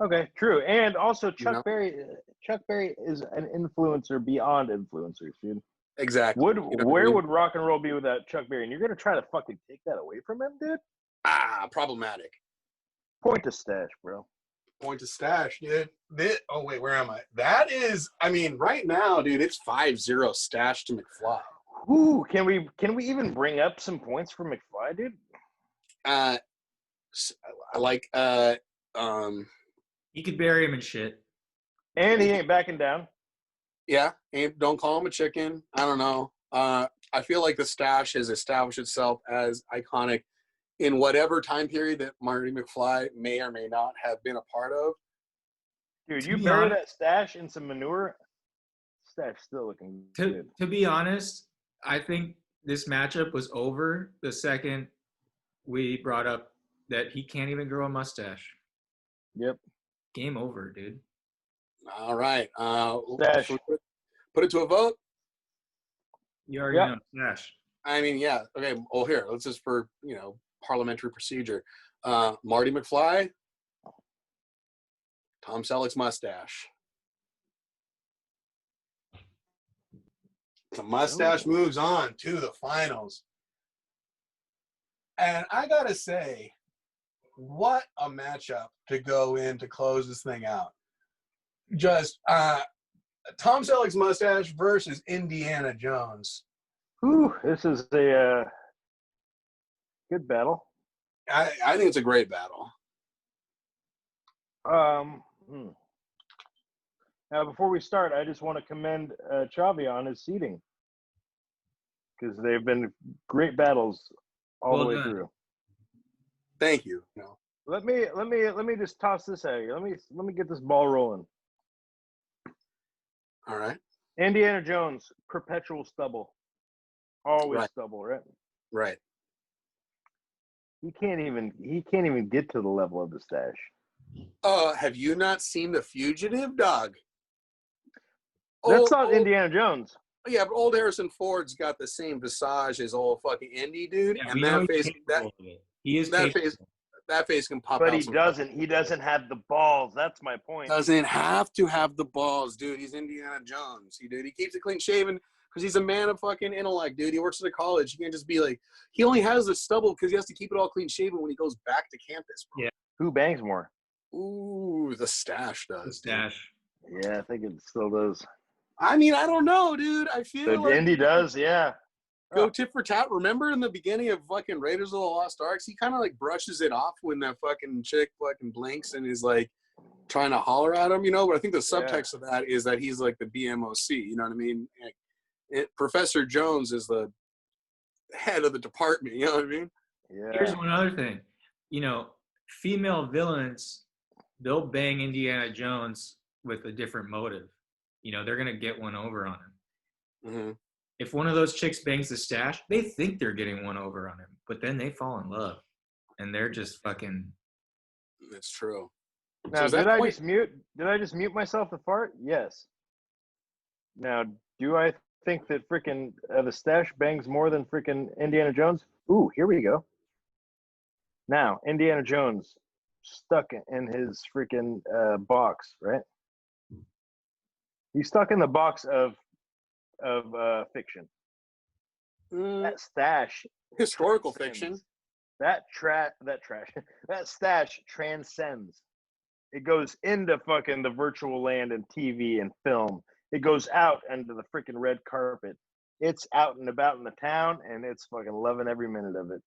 Okay, true, and also Chuck Berry. Chuck Berry is an influencer beyond influencers, dude. Exactly. Where would rock and roll be without Chuck Berry? And you're gonna try to fucking take that away from him, dude? Problematic. Point to stash, bro. Point to stash, dude. Oh wait, where am I? That is, I mean, right now, dude, it's 5-0 stash to McFly. Ooh, can we even bring up some points for McFly, dude? You could bury him in shit. And he ain't backing down. Yeah, don't call him a chicken. I don't know. I feel like the stash has established itself as iconic in whatever time period that Marty McFly may or may not have been a part of. Dude, you bury that stash in some manure, stash still looking good. To be honest, I think this matchup was over the second we brought up that he can't even grow a mustache. Yep. Game over, dude. All right. Stash. Put it to a vote. You already know. Stash. I mean, yeah. Okay. Well, here, let's just for, parliamentary procedure. Marty McFly, Tom Selleck's mustache. The mustache moves on to the finals. And I got to say, what a matchup to go in to close this thing out. Just Tom Selleck's mustache versus Indiana Jones. Ooh, this is a good battle. I think it's a great battle. Now, before we start, I just want to commend Chavi on his seating because they've been great battles all the way through. Thank you. Let me just toss this at you. Let me get this ball rolling. All right. Indiana Jones, perpetual stubble, always stubble, right? Right. He can't even get to the level of the stash. Have you not seen The Fugitive, dog? That's not Indiana Jones. Yeah, but old Harrison Ford's got the same visage as old fucking Indy, dude. Yeah, and that face, that face can pop out. But he doesn't have the balls. That's my point. Doesn't have to have the balls, dude. He's Indiana Jones. He keeps it clean shaven because he's a man of fucking intellect, dude. He works at a college. He can't just be like, he only has the stubble because he has to keep it all clean shaven when he goes back to campus, bro. Yeah. Who bangs more? Ooh, the stash does. The stash. Dude. Yeah, I think it still does. I mean, I don't know, dude. I feel like Indy does, yeah. Go tit for tat. Remember in the beginning of fucking Raiders of the Lost Arks, he kind of like brushes it off when that fucking chick fucking blinks and is like trying to holler at him, But I think the subtext of that is that he's like the BMOC. You know what I mean? Professor Jones is the head of the department. You know what I mean? Yeah. Here's one other thing. Female villains, they'll bang Indiana Jones with a different motive. They're gonna get one over on him. Mm-hmm. If one of those chicks bangs the stash, they think they're getting one over on him, but then they fall in love, and they're just fucking. That's true. Now, did I just mute myself to fart? Yes. Now, do I think that freaking the stash bangs more than freaking Indiana Jones? Ooh, here we go. Now, Indiana Jones stuck in his freaking box, right? He's stuck in the box of fiction. That stash, historical fiction. That stash transcends. It goes into fucking the virtual land and TV and film. It goes out into the freaking red carpet. It's out and about in the town, and it's fucking loving every minute of it.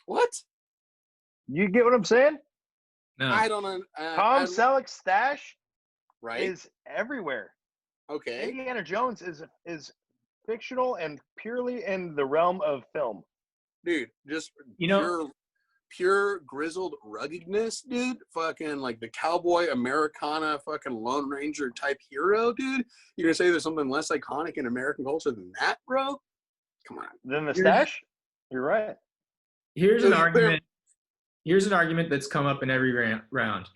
What? You get what I'm saying? No. I don't know. Tom Selleck's stash is everywhere. Okay. Indiana Jones is fictional and purely in the realm of film. Dude, just pure grizzled ruggedness, dude. Fucking like the cowboy Americana fucking Lone Ranger type hero, dude. You're gonna say there's something less iconic in American culture than that, bro? Come on. Then the stash? You're right. Here's an argument. Here's an argument that's come up in every round.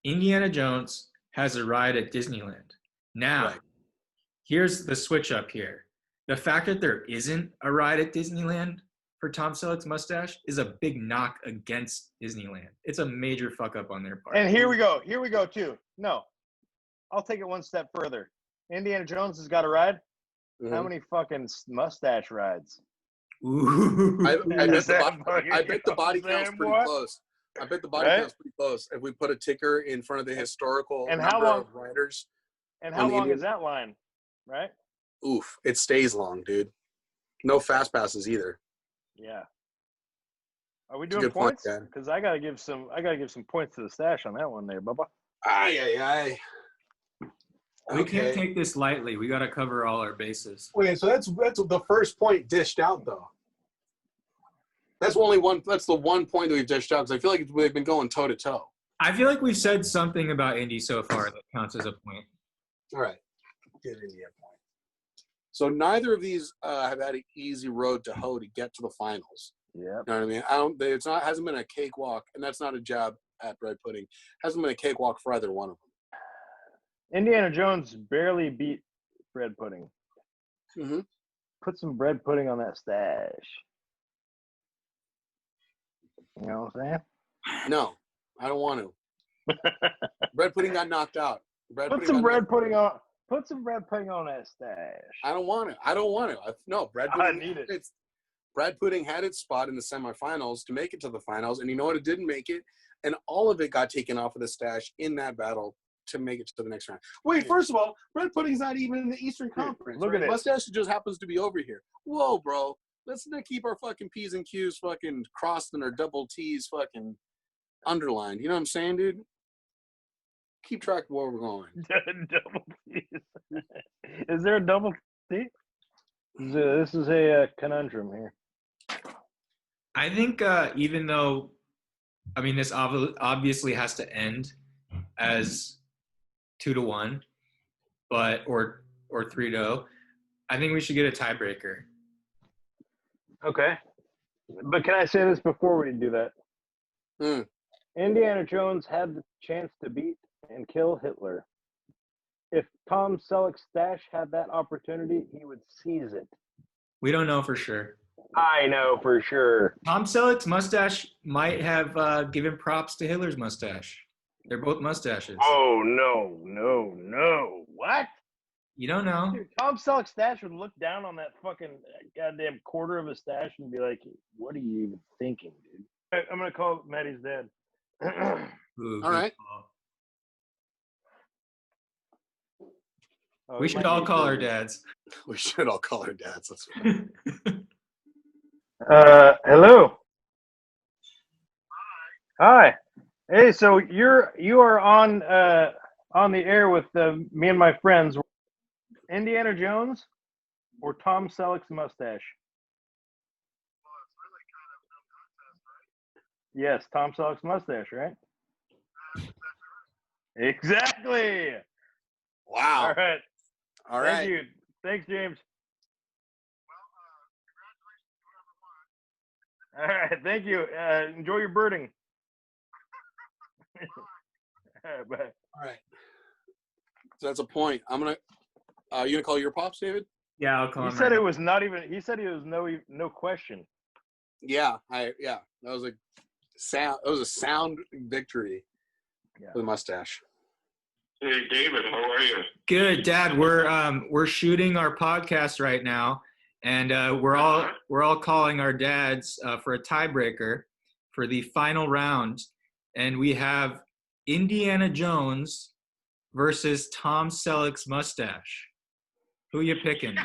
Indiana Jones has a ride at Disneyland. Now, here's the switch up here. The fact that there isn't a ride at Disneyland for Tom Selleck's mustache is a big knock against Disneyland. It's a major fuck up on their part. And here we go. Here we go, too. No. I'll take it one step further. Indiana Jones has got a ride. Mm-hmm. How many fucking mustache rides? Ooh. I bet the body count's pretty close. I bet the body count's pretty close. If we put a ticker in front of the historical number of riders. And how long is that line? Right? Oof. It stays long, dude. No fast passes either. Yeah. Are we doing points? Because I gotta give some points to the stash on that one there, Bubba. Aye. We can't take this lightly. We got to cover all our bases. Wait, so that's the first point dished out, though. That's only one. That's the one point that we've dished out because I feel like we've been going toe to toe. I feel like we've said something about Indy so far that counts as a point. All right, give Indy a point. So neither of these have had an easy road to hoe to get to the finals. Yeah, you know what I mean. Hasn't been a cakewalk, and that's not a jab at bread pudding. Hasn't been a cakewalk for either one of them. Indiana Jones barely beat bread pudding. Mm-hmm. Put some bread pudding on that stash. You know what I'm saying? No, I don't want to. Bread pudding got knocked out. Put some bread pudding on that stash. I don't want to. No, bread pudding. I need it. Bread pudding had its spot in the semifinals to make it to the finals, and you know what? It didn't make it, and all of it got taken off of the stash in that battle to make it to the next round. Wait, first of all, bread pudding's not even in the Eastern Conference. Look at it. Mustache just happens to be over here. Whoa, bro. Let's not keep our fucking P's and Q's fucking crossed and our double T's fucking underlined. You know what I'm saying, dude? Keep track of where we're going. Double T's. Is there a double T? This is a conundrum here. I think even though, I mean, this obviously has to end as 2-1, but or 3-0. I think we should get a tiebreaker. Okay, but can I say this before we do that? Indiana Jones had the chance to beat and kill Hitler. If Tom Selleck's stash had that opportunity, he would seize it. We don't know for sure. I know for sure. Tom Selleck's mustache might have given props to Hitler's mustache. They're both mustaches. Oh, no. What? You don't know. Dude, Tom Selleck's stash would look down on that fucking goddamn quarter of a stash and be like, what are you even thinking, dude? I'm going to call Maddie's dad. All right. We should all call our dads. We should all call our dads. That's right. Hello. Hi. Hey, so you are on the air with me and my friends. Indiana Jones or Tom Selleck's mustache? Well, it's really kind of no contest, right? Yes, Tom Selleck's mustache, right? That's Exactly. Wow. All right. Thank you. Thanks, James. Well, congratulations to whoever won. All right. Thank you. Enjoy your birding. All right. Bye. All right. So that's a point. I'm gonna. You gonna call your pops, David? Yeah, I'll call him. He said it was not even. He said it was no question. Yeah. That was a sound. It was a sound victory for the mustache. Hey, David, how are you? Good, Dad. We're shooting our podcast right now, and we're all calling our dads for a tiebreaker for the final round, and we have Indiana Jones versus Tom Selleck's mustache. Who you picking?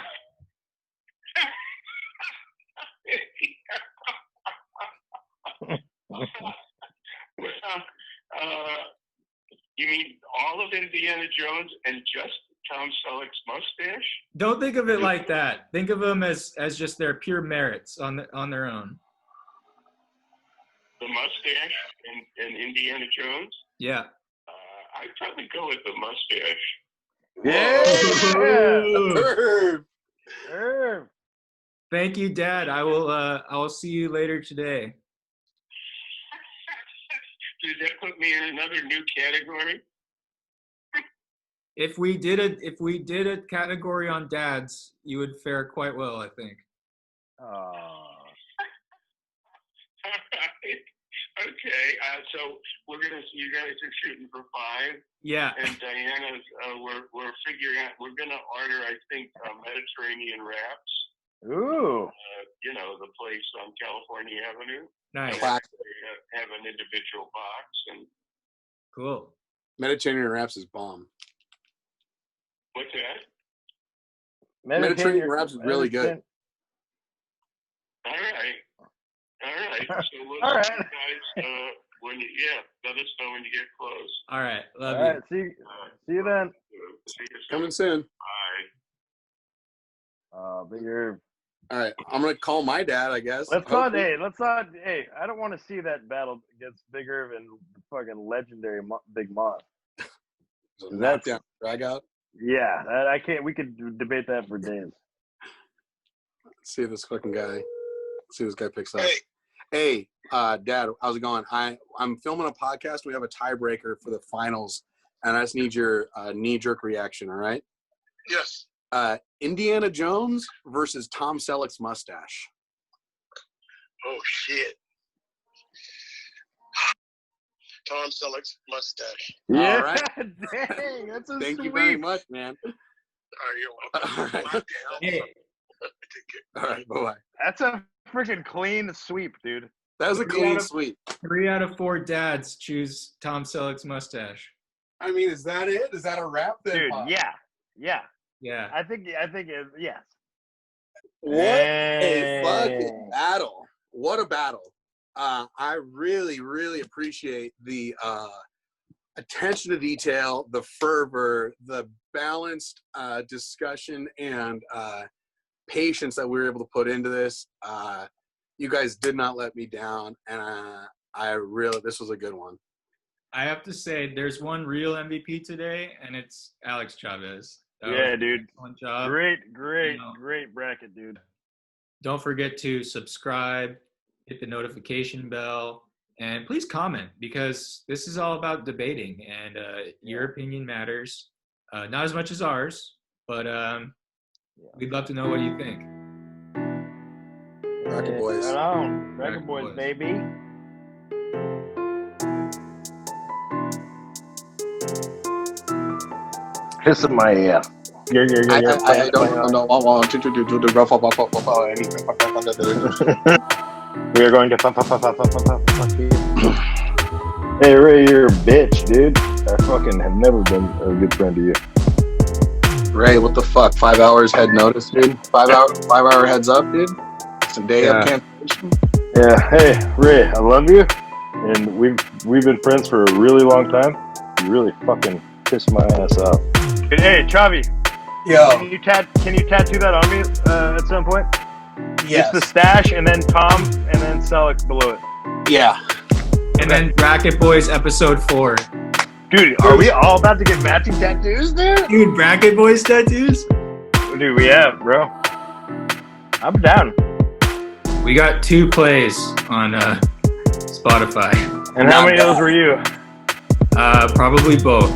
You mean all of Indiana Jones and just Tom Selleck's mustache? Don't think of it like that. Think of them as just their pure merits on their own. the mustache and Indiana Jones. Yeah. I'd probably go with the mustache. Yeah. Herb. Thank you, Dad. I will see you later today. Did that put me in another new category? If we did a category on dads, you would fare quite well, I think. Okay, so you guys are shooting for 5. Yeah. And Diana's, we're figuring out, we're gonna order, I think, Mediterranean wraps. Ooh. The place on California Avenue. Nice. Have an individual box and. Cool. Mediterranean wraps is bomb. What's that? Mediterranean wraps is really good. All right. So we'll All right. see you guys let us know when you get close. All right. Love All you. right. See you then. See you soon. Coming soon. Bye. But you're. All right, I'm gonna call my dad, I guess. Let's not. Hey, I don't want to see that battle against Big Irv and fucking legendary Big Moth. That's drag out. Yeah, I can't. We could debate that for days. Let's see if this fucking guy. Let's see if this guy picks up. Hey, Dad, how's it going? I'm filming a podcast. We have a tiebreaker for the finals, and I just need your knee-jerk reaction. All right? Yes. Indiana Jones versus Tom Selleck's mustache. Oh shit. Tom Selleck's mustache. Yeah. All right. Dang, that's a Thank sweep. you very much, man. All right, you're welcome. All right. Hey. All right. Bye-bye. That's a freaking clean sweep, dude. That was a clean sweep. 3 out of 4 dads choose Tom Selleck's mustache. I mean, is that it? Is that a wrap then? Dude, yeah. Yeah. I think it, yes. What a fucking battle. What a battle. I really, really appreciate the attention to detail, the fervor, the balanced discussion, and patience that we were able to put into this. You guys did not let me down, and this was a good one. I have to say, there's one real MVP today, and it's Alex Chavez. Yeah, dude. Excellent job. Great bracket, dude. Don't forget to subscribe, hit the notification bell, and please comment, because this is all about debating, and your opinion matters. Not as much as ours, but we'd love to know what you think. Bracket boys. Right on. Bracket boys, baby. Kissing my ass. I don't know. We are going to Hey Ray, you're a bitch, dude. I fucking have never been a good friend to you. Ray, what the fuck? 5 hours head notice, dude. 5 hour heads up, dude. It's a day of cancellation. Yeah. Hey Ray, I love you, and we've been friends for a really long time. You really fucking pissed my ass off. Hey Chavi. Yo. Can you tattoo that on me at some point? Yes. It's the stash, and then Tom, and then Selleck below it. Yeah. And then Bracket Boys episode 4. Dude, are we all about to get matching tattoos, dude? Dude, Bracket Boys tattoos? Dude, we have, bro. I'm down. We got 2 plays on Spotify. And how many of those were you? Probably both.